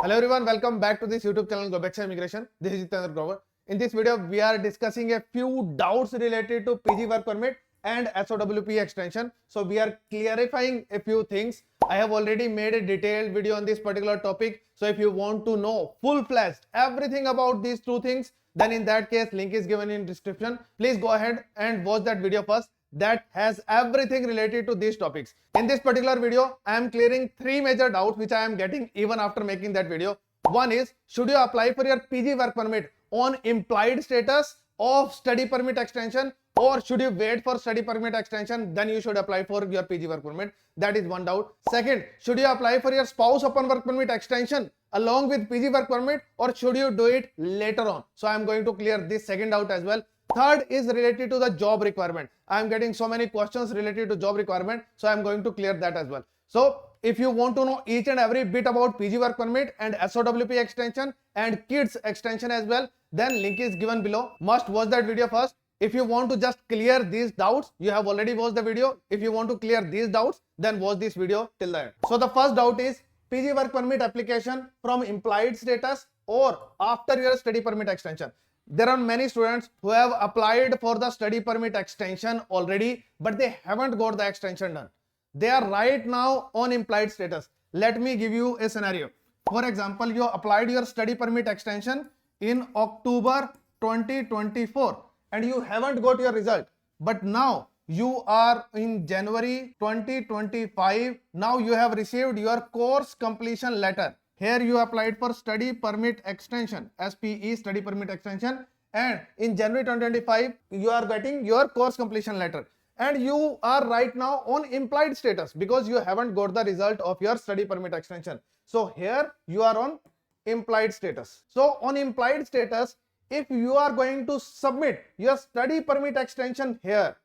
Hello everyone, welcome back to this YouTube channel Go Immigration. This is Jitendra Grover. In this video, we are discussing a few doubts related to PG work permit and SOWP extension. So we are clarifying a few things. I have already made a detailed video on this particular topic. So if you want to know full-fledged everything about these two things, then in that case, link is given in description. Please go ahead and watch that video first. That has everything related to these topics. In this particular video, I am clearing three major doubts which I am getting even after making that video. One is, should you apply for your PG work permit on implied status of study permit extension, or should you wait for study permit extension, then you should apply for your PG work permit? That is one doubt. Second, should you apply for your spouse upon work permit extension along with PG work permit, or should you do it later on? So I am going to clear this second doubt as well. Third is related to the job requirement. I am getting so many questions related to job requirement, so I am going to clear that as well. So if you want to know each and every bit about PG work permit and SOWP extension and kids extension as well, then link is given below. Must watch that video first. If you want to just clear these doubts, you have already watched the video. If you want to clear these doubts, then watch this video till the end. So the first doubt is PG work permit application from implied status or after your study permit extension. There are many students who have applied for the study permit extension already, but they haven't got the extension done. They are right now on implied status. Let me give you a scenario. For example, you applied your study permit extension in October 2024 and you haven't got your result. But now you are in January 2025. Now you have received your course completion letter. Here you applied for study permit extension, SPE study permit extension, and in January 2025 you are getting your course completion letter, and you are right now on implied status because you haven't got the result of your study permit extension. So here you are on implied status. So on implied status, if you are going to submit your study permit extension here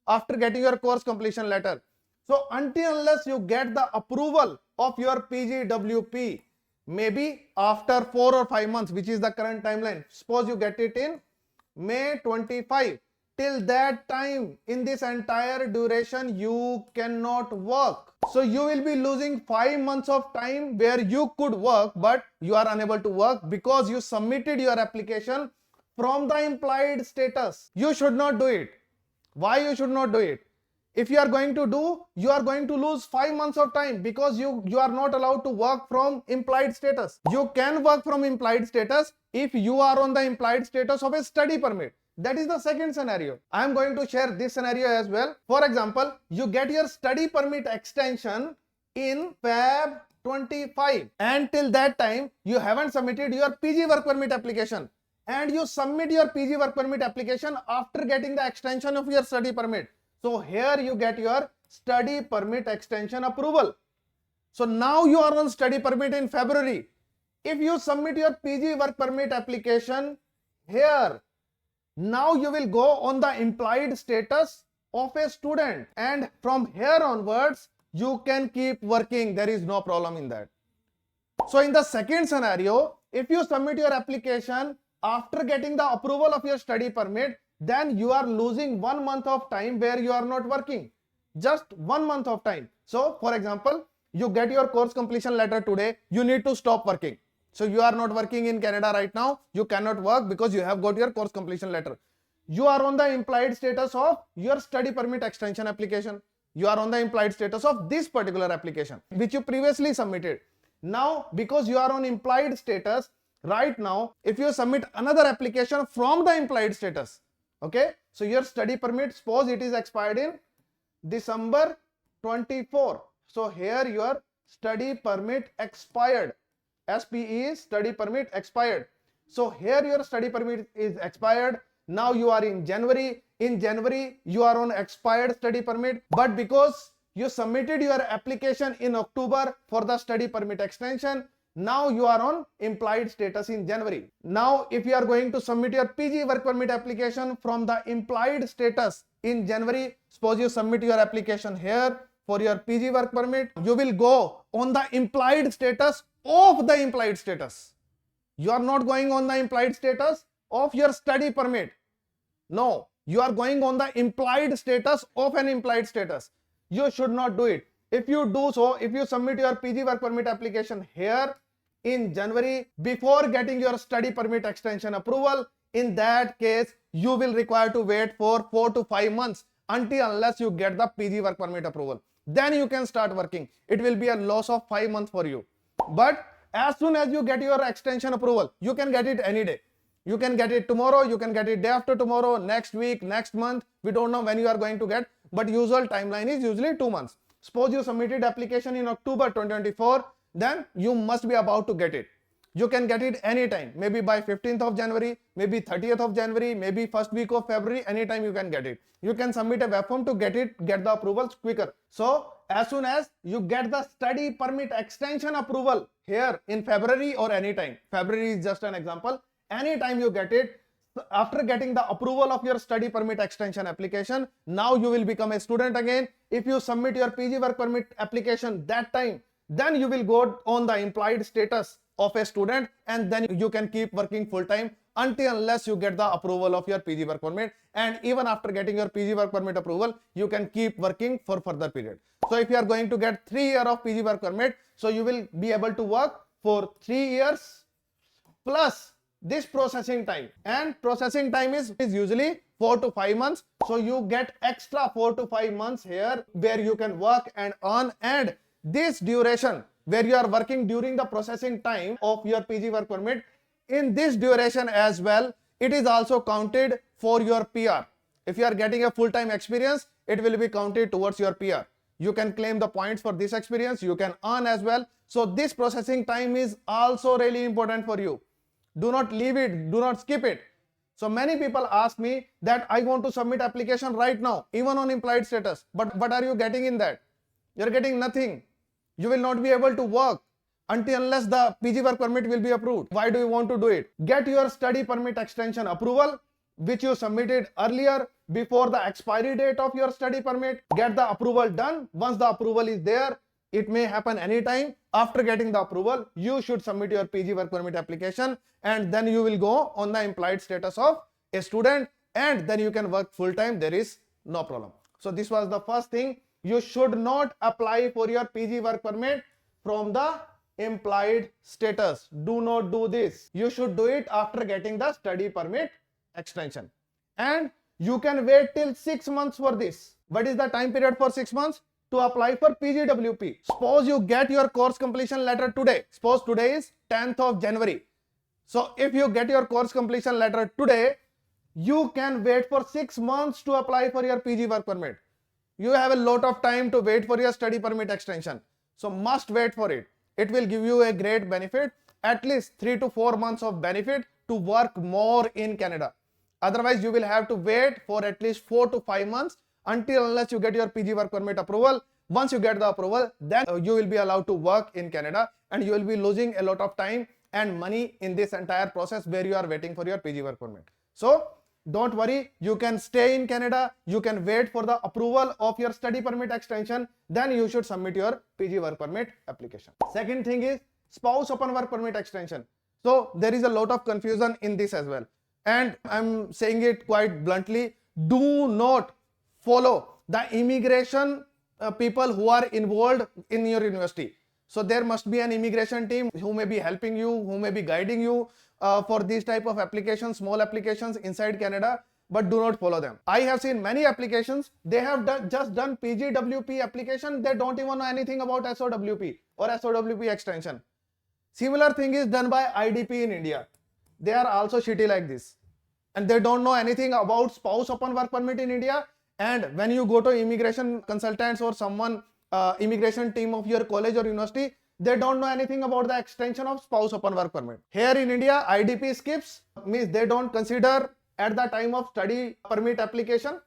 after getting your course completion letter, so until unless you get the approval of your PGWP, maybe after 4 or 5 months, which is the current timeline, suppose you get it in May 25, till that time, in this entire duration, you cannot work. So you will be losing 5 months of time where you could work, but you are unable to work because you submitted your application from the implied status. You should not do it. Why you should not do it? If you are going to do, you are going to lose 5 months of time because you are not allowed to work from implied status. You can work from implied status if you are on the implied status of a study permit. That is the second scenario. I am going to share this scenario as well. For example, you get your study permit extension in Feb 25 and till that time you haven't submitted your PG work permit application, and you submit your PG work permit application after getting the extension of your study permit. So here you get your study permit extension approval. So now you are on study permit in February. If you submit your PG work permit application here, now you will go on the implied status of a student, and from here onwards you can keep working. There is no problem in that. So in the second scenario, if you submit your application after getting the approval of your study permit, then you are losing 1 month of time where you are not working. Just 1 month of time. So for example, you get your course completion letter today, you need to stop working. So you are not working in Canada right now, you cannot work because you have got your course completion letter. You are on the implied status of your study permit extension application. You are on the implied status of this particular application which you previously submitted. Now because you are on implied status, right now if you submit another application from the implied status, okay, so your study permit, suppose it is expired in December 24. So here your study permit expired. SPE is study permit expired. So here your study permit is expired. Now you are in January. In January you are on expired study permit, but because you submitted your application in October for the study permit extension, now you are on implied status in January. Now if you are going to submit your PG work permit application from the implied status in January, suppose you submit your application here for your PG work permit, you will go on the implied status of the implied status. You are not going on the implied status of your study permit. No, you are going on the implied status of an implied status. You should not do it. If you do so, if you submit your PG work permit application here in January before getting your study permit extension approval, in that case, you will require to wait for 4 to 5 months unless you get the PG work permit approval. Then you can start working. It will be a loss of 5 months for you. But as soon as you get your extension approval, you can get it any day. You can get it tomorrow, you can get it day after tomorrow, next week, next month. We don't know when you are going to get, but usual timeline is usually 2 months. Suppose you submitted application in October 2024, then you must be about to get it. You can get it anytime, maybe by 15th of January, maybe 30th of January, maybe first week of February, anytime you can get it. You can submit a web form to get the approvals quicker. So as soon as you get the study permit extension approval here in February or anytime, February is just an example, anytime you get it, after getting the approval of your study permit extension application, now you will become a student again. If you submit your PG work permit application that time, then you will go on the implied status of a student, and then you can keep working full time unless you get the approval of your PG work permit. And even after getting your PG work permit approval, you can keep working for further period. So if you are going to get 3 years of PG work permit, so you will be able to work for 3 years plus this processing time, and processing time is usually 4 to 5 months. So you get extra 4 to 5 months here where you can work and earn, and this duration where you are working during the processing time of your PG work permit, in this duration as well, it is also counted for your PR. If you are getting a full-time experience, it will be counted towards your PR. You can claim the points for this experience, you can earn as well. So this processing time is also really important for you. Do not leave it, do not skip it. So many people ask me that I want to submit application right now, even on implied status. But what are you getting in that? You're getting nothing. You will not be able to work unless the PG work permit will be approved. Why do you want to do it? Get your study permit extension approval, which you submitted earlier before the expiry date of your study permit. Get the approval done. Once the approval is there, it may happen anytime. After getting the approval, you should submit your PG work permit application, and then you will go on the implied status of a student, and then you can work full time. There is no problem. So this was the first thing. You should not apply for your PG work permit from the implied status. Do not do this. You should do it after getting the study permit extension. And you can wait till 6 months for this. What is the time period for 6 months? To apply for PGWP. Suppose you get your course completion letter today. Suppose today is 10th of January. So if you get your course completion letter today, you can wait for 6 months to apply for your PG work permit. You have a lot of time to wait for your study permit extension. So must wait for it. It will give you a great benefit, at least 3 to 4 months of benefit to work more in Canada. Otherwise, you will have to wait for at least 4 to 5 months unless you get your PG work permit approval. Once you get the approval, then you will be allowed to work in Canada, and you will be losing a lot of time and money in this entire process where you are waiting for your PG work permit. So don't worry, you can stay in Canada, you can wait for the approval of your study permit extension, then you should submit your PG work permit application. Second thing is spouse open work permit extension. So there is a lot of confusion in this as well, and I'm saying it quite bluntly, do not follow the immigration people who are involved in your university. So there must be an immigration team who may be helping you, who may be guiding you for these type of applications, small applications inside Canada, but do not follow them. I have seen many applications, they have just done PGWP application, they don't even know anything about SOWP or SOWP extension. Similar thing is done by IDP in India. They are also shitty like this, and they don't know anything about spouse open work permit in India. And when you go to immigration consultants or someone, immigration team of your college or university, they don't know anything about the extension of spouse open work permit. Here in India, IDP skips, means they don't consider at the time of study permit application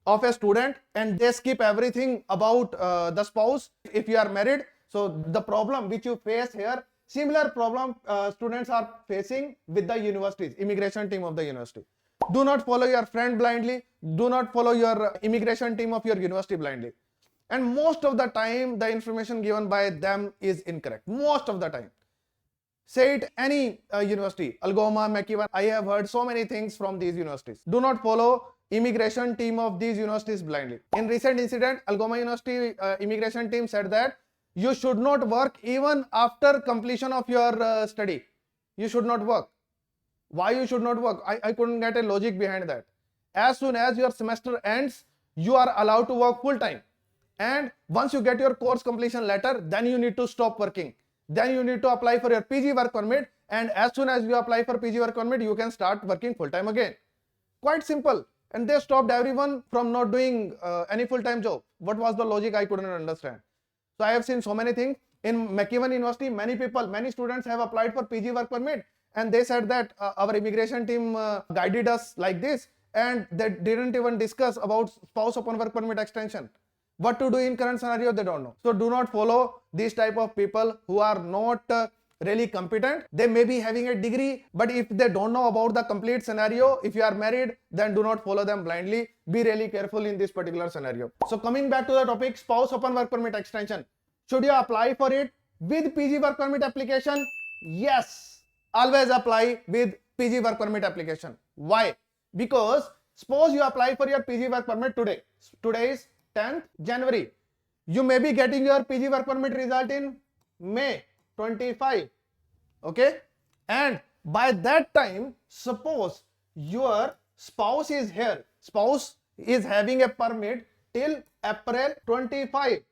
of a student, and they skip everything about the spouse if you are married. So the problem which you face here, similar problem students are facing with the universities, immigration team of the university. Do not follow your friend blindly. Do not follow your immigration team of your university blindly. And most of the time, the information given by them is incorrect. Most of the time. Say it any university, Algoma, McEwan. I have heard so many things from these universities. Do not follow immigration team of these universities blindly. In recent incident, Algoma University immigration team said that You should not work even after completion of your study. You should not work. Why you should not work? I couldn't get a logic behind that. As soon as your semester ends, you are allowed to work full time. And once you get your course completion letter, then you need to stop working. Then you need to apply for your PG work permit. And as soon as you apply for PG work permit, you can start working full time again. Quite simple. And they stopped everyone from not doing any full time job. What was the logic? I couldn't understand. So I have seen so many things. In McEwan University, many students have applied for PG work permit. And they said that our immigration team guided us like this. And they didn't even discuss about spouse upon work permit extension. What to do in current scenario, they don't know. So do not follow these type of people who are not really competent. They may be having a degree, but if they don't know about the complete scenario, if you are married, then do not follow them blindly. Be really careful in this particular scenario. So coming back to the topic, spouse upon work permit extension. Should you apply for it with PG work permit application? Yes. Always apply with PG work permit application. Why? Because suppose you apply for your PG work permit today. Today is 10th January. You may be getting your PG work permit result in May 25. Okay? And by that time, suppose your spouse is here. Spouse is having a permit till April 25.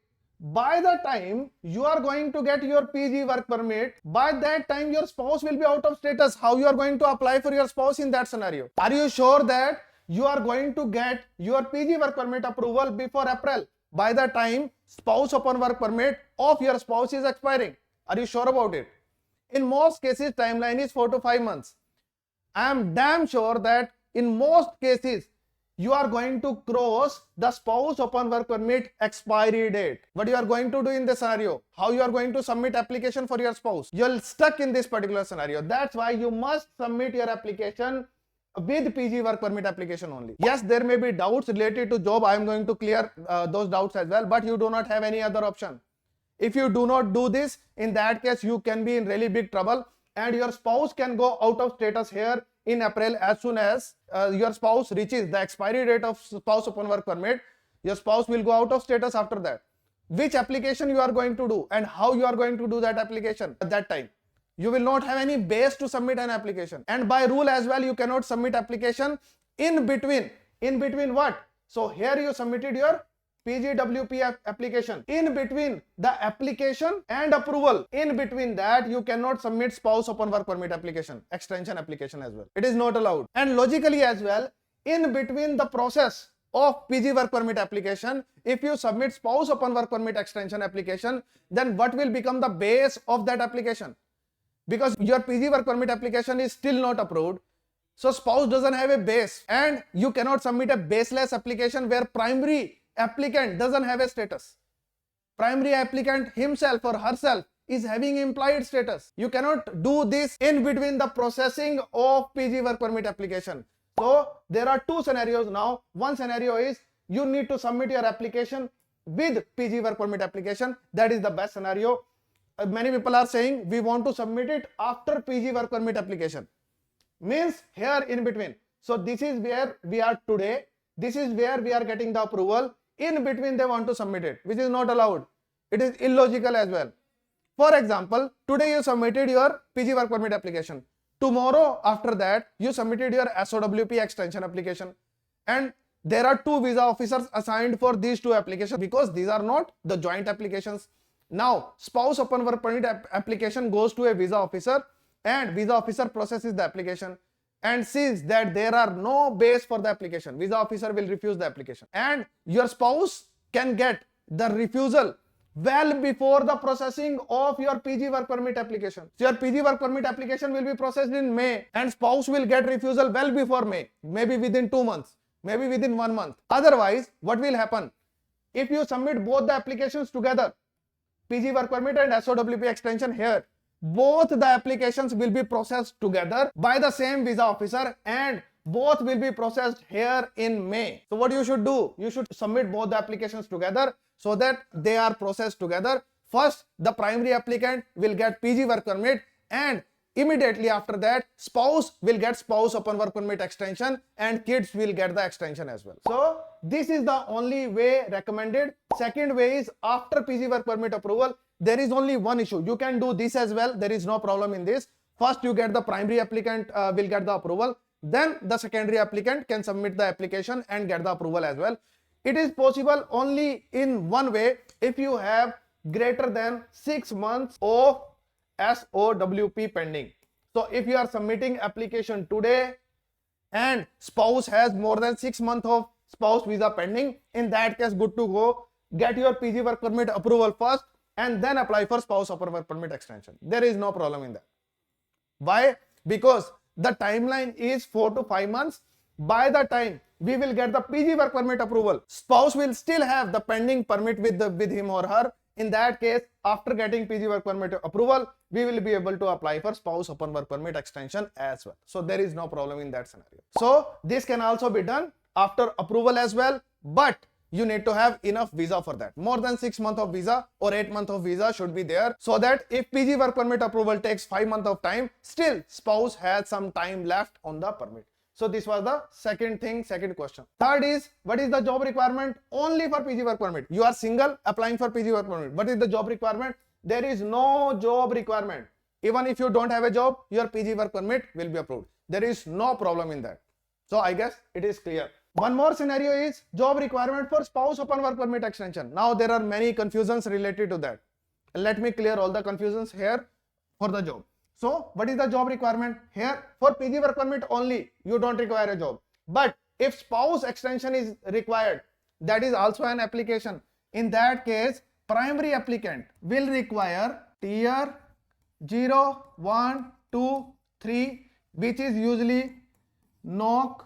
By the time you are going to get your PG work permit, by that time your spouse will be out of status. How you are going to apply for your spouse in that scenario? Are you sure that you are going to get your PG work permit approval before April? By the time spouse upon work permit of your spouse is expiring. Are you sure about it? In most cases, timeline is 4 to 5 months. I am damn sure that in most cases, you are going to cross the spouse upon work permit expiry date. What you are going to do in this scenario? How you are going to submit application for your spouse? You're stuck in this particular scenario. That's why you must submit your application with PG work permit application only. Yes, there may be doubts related to job. I am going to clear those doubts as well, but you do not have any other option. If you do not do this, in that case, you can be in really big trouble and your spouse can go out of status here in April. As soon as your spouse reaches the expiry date of spouse upon work permit, your spouse will go out of status after that. Which application you are going to do and how you are going to do that application at that time? You will not have any base to submit an application. And by rule as well, you cannot submit application in between. In between what? So here you submitted your PGWP application. In between the application and approval, in between that, you cannot submit spouse upon work permit application, extension application as well. It is not allowed. And logically as well, in between the process of PG work permit application, if you submit spouse upon work permit extension application, then what will become the base of that application? Because your PG work permit application is still not approved. So spouse doesn't have a base and you cannot submit a baseless application where primary applicant doesn't have a status. Primary applicant himself or herself is having implied status. You cannot do this in between the processing of PG work permit application. So there are two scenarios now. One scenario is you need to submit your application with PG work permit application. That is the best scenario. Many people are saying we want to submit it after PG work permit application. Means here in between. So this is where we are today. This is where we are getting the approval. In between they want to submit it, which is not allowed. It is illogical as well. For example, today you submitted your PG work permit application. Tomorrow after that, you submitted your SOWP extension application. And there are two visa officers assigned for these two applications because these are not the joint applications. Now, spouse upon work permit application goes to a visa officer and visa officer processes the application and sees that there are no base for the application. Visa officer will refuse the application and your spouse can get the refusal well before the processing of your PG work permit application. So your PG work permit application will be processed in May and spouse will get refusal well before May, maybe within 2 months, maybe within 1 month. Otherwise, what will happen? If you submit both the applications together, PG work permit and SOWP extension here, both the applications will be processed together by the same visa officer and both will be processed here in May. So what you should do? You should submit both the applications together so that they are processed together. First, the primary applicant will get PG work permit and immediately after that, spouse will get spouse upon work permit extension and kids will get the extension as well. So this is the only way recommended. Second way is after PG work permit approval, there is only one issue. You can do this as well. There is no problem in this. First, you get the primary applicant will get the approval. Then the secondary applicant can submit the application and get the approval as well. It is possible only in one way, if you have greater than 6 months of SOWP pending. So if you are submitting application today and spouse has more than 6 months of spouse visa pending, in that case, good to go. Get your PG work permit approval first and then apply for spouse open work permit extension. There is no problem in that. Why? Because the timeline is 4 to 5 months. By the time we will get the PG work permit approval, spouse will still have the pending permit with him or her. In that case, after getting PG work permit approval, we will be able to apply for spouse open work permit extension as well. So there is no problem in that scenario. So this can also be done after approval as well, but you need to have enough visa for that. More than 6 months of visa or 8 months of visa should be there, so that if PG work permit approval takes 5 months of time, still spouse has some time left on the permit. So this was the second question. Third is, what is the job requirement only for PG work permit? You are single applying for PG work permit. What is the job requirement? There is no job requirement. Even if you don't have a job, your PG work permit will be approved. There is no problem in that. So I guess it is clear. One more scenario is job requirement for spouse open work permit extension. Now there are many confusions related to that. Let me clear all the confusions here for the job. So what is the job requirement? Here for PG work permit only, you don't require a job. But if spouse extension is required, that is also an application. In that case, primary applicant will require TEER 0, 1, 2, 3, which is usually NOC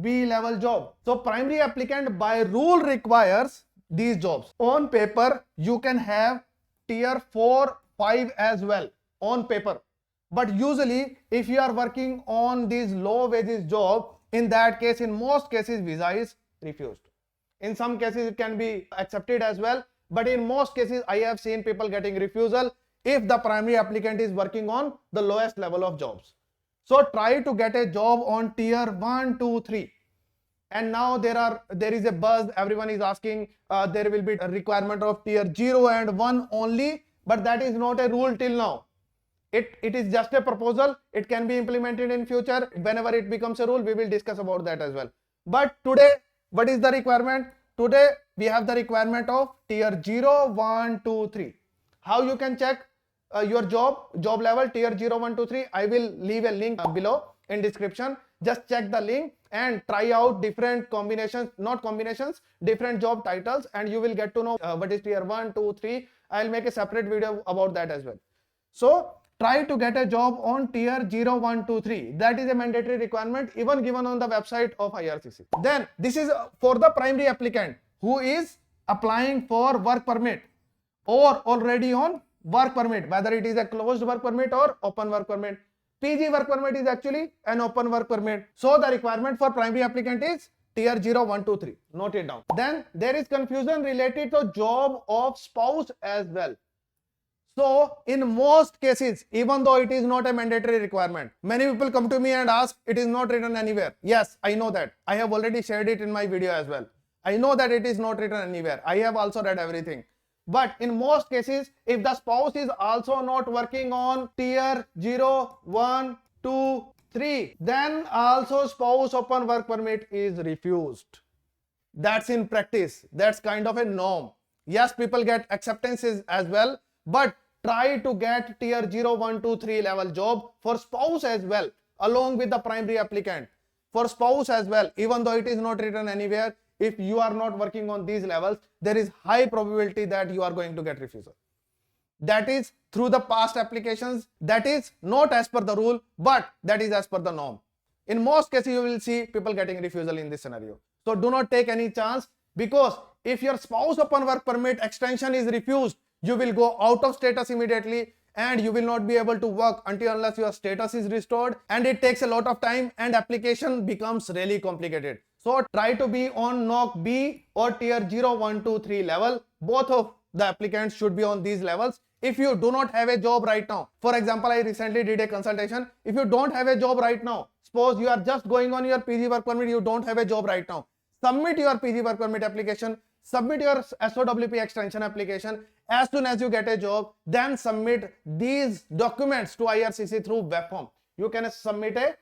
B level job. So primary applicant by rule requires these jobs. On paper, you can have TEER 4, 5 as well on paper. But usually, if you are working on these low wages job, in that case, in most cases, visa is refused. In some cases, it can be accepted as well. But in most cases, I have seen people getting refusal if the primary applicant is working on the lowest level of jobs. So try to get a job on TEER 1, 2, 3. And now there is a buzz. Everyone is asking there will be a requirement of TEER 0 and 1 only. But that is not a rule till now. It is just a proposal. It can be implemented in future. Whenever it becomes a rule, we will discuss about that as well. But today, what is the requirement? Today, we have the requirement of TEER 0, 1, 2, 3. How you can check your job level TEER 0, 1, 2, 3? I will leave a link below in description. Just check the link and try out different combinations, not combinations, different job titles, and you will get to know what is TEER 1, 2, 3. I'll make a separate video about that as well. So try to get a job on TEER 0, 1, 2, 3. That is a mandatory requirement even given on the website of IRCC. Then this is for the primary applicant who is applying for work permit or already on work permit, whether it is a closed work permit or open work permit. PG work permit is actually an open work permit. So the requirement for primary applicant is TEER 0, 1, 2, 3. Note it down. Then there is confusion related to job of spouse as well. So in most cases, even though it is not a mandatory requirement, many people come to me and ask, it is not written anywhere. Yes, I know that. I have already shared it in my video as well. I know that it is not written anywhere. I have also read everything. But in most cases, if the spouse is also not working on TEER 0, 1, 2, 3, then also spouse open work permit is refused. That's in practice. That's kind of a norm. Yes, people get acceptances as well, but try to get TEER 0, 1, 2, 3 level job for spouse as well, along with the primary applicant. For spouse as well, even though it is not written anywhere, if you are not working on these levels, there is high probability that you are going to get refusal. That is through the past applications. That is not as per the rule, but that is as per the norm. In most cases, you will see people getting refusal in this scenario. So do not take any chance, because if your spouse open work permit extension is refused, you will go out of status immediately and you will not be able to work until unless your status is restored, and it takes a lot of time and application becomes really complicated. So try to be on NOC B or TEER 0, 1, 2, 3 level. Both of the applicants should be on these levels. If you do not have a job right now, for example, I recently did a consultation. If you don't have a job right now, suppose you are just going on your PG work permit, you don't have a job right now, submit your PG work permit application, submit your SOWP extension application, As soon as you get a job, then submit these documents to IRCC through web form. You can submit a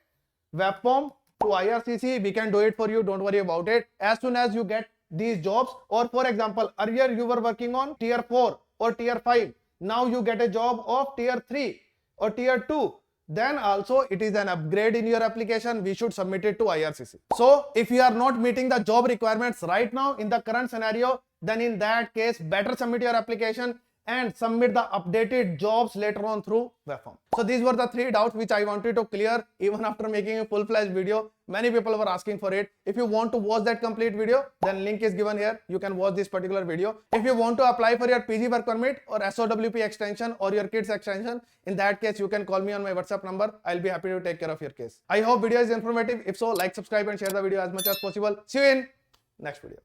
web form to IRCC. We can do it for you. Don't worry about it. As soon as you get these jobs, or for example, earlier you were working on tier 4 or tier 5. Now you get a job of tier 3 or tier 2. Then also it is an upgrade in your application. We should submit it to IRCC. So if you are not meeting the job requirements right now in the current scenario, then in that case, better submit your application and submit the updated jobs later on through web form. So these were the 3 doubts which I wanted to clear even after making a full-fledged video. Many people were asking for it. If you want to watch that complete video, then link is given here. You can watch this particular video. If you want to apply for your PG work permit or SOWP extension or your kids extension, in that case, you can call me on my WhatsApp number. I'll be happy to take care of your case. I hope video is informative. If so, like, subscribe and share the video as much as possible. See you in next video.